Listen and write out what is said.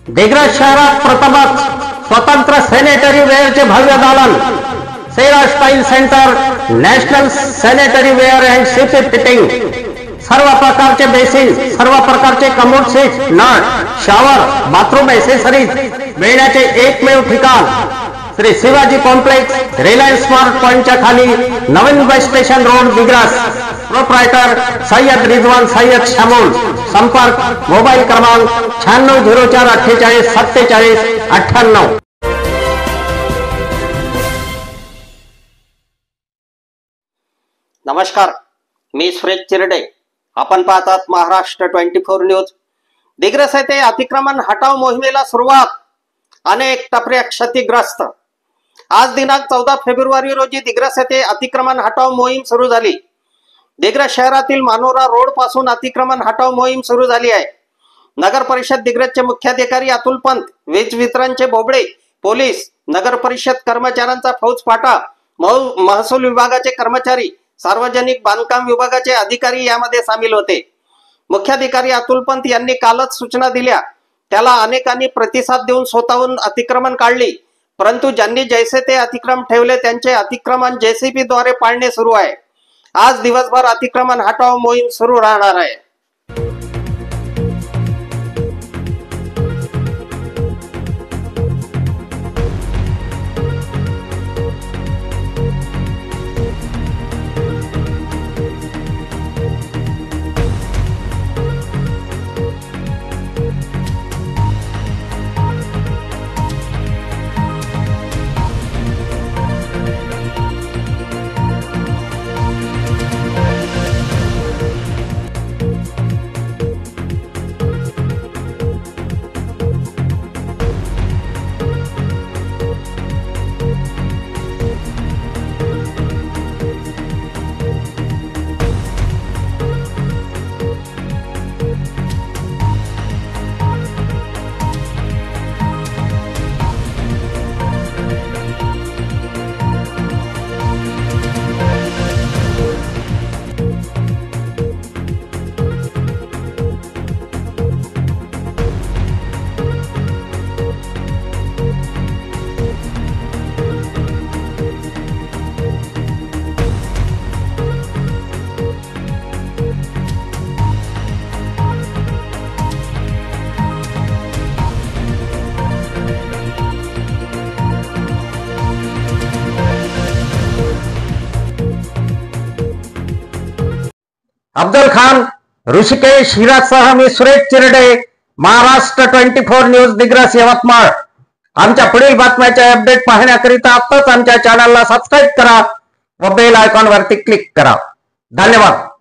दिग्रस शहरात प्रथमच स्वतंत्र सॅनिटरी वेअरचे भव्य दालन, Cera style centre, national sanitary ware and CP fitting, सर्व प्रकारचे बेसिन, सर्व प्रकारचे कमोड सीट, नळ, शॉवर, बाथरूम एसेसरीज मिळण्याचे एकमेव ठिकाण Shri Shivaji complex, Reliance smart पॉइंटच्या खाली, नवीन bus station road, Digras. Proprietor Sayyad Rizwan Sayyad Shamul. संपर्क मोबाईल क्रमांक 9604484798. नमस्कार, मी सुरेश चिरडे. आपण पाहतात महाराष्ट्र 24 न्यूज. दिग्रस येथे अतिक्रमण हटाव मोहिमेला सुरुवात. अनेक टपऱ्या क्षतिग्रस्त. आज दिनांक 14 फेब्रुवारी रोजी दिग्रस येथे अतिक्रमण हटाव मोहीम सुरू झाली. दिग्रस शहरातील मानोरा रोड पासून अतिक्रमण हटाव मोहीम सुरू झाली आहे. नगर परिषद दिग्रसचे मुख्याधिकारी अतुल पंत, वीज वितरणचे बोबडे, पोलीस, नगर परिषद कर्मचाऱ्यांचा फौजफाटा, महसूल विभागाचे कर्मचारी, सार्वजनिक बांधकाम विभागाचे अधिकारी यामध्ये सामील होते. मुख्याधिकारी अतुल पंत यांनी कालच सूचना दिल्या. त्याला अनेकांनी प्रतिसाद देऊन स्वतःहून अतिक्रमण काढली. परंतु ज्यांनी जैसे ते अतिक्रमण ठेवले त्यांचे अतिक्रमण जेसीबी द्वारे पाडणे सुरू आहे. आज दिवसभर अतिक्रमण हटाव मोहीम सुरू राहणार आहे. अफजल खान, ऋषिकेश हिरासह मी सुरेश चिरडे, महाराष्ट्र 24 न्यूज, दिग्रस, यवतमाळ. आमच्या पुढील बातम्याचे अपडेट पाहण्याकरिता आताच आमच्या चॅनलला सबस्क्राईब करा व बेल आयकॉन वरती क्लिक करा. धन्यवाद.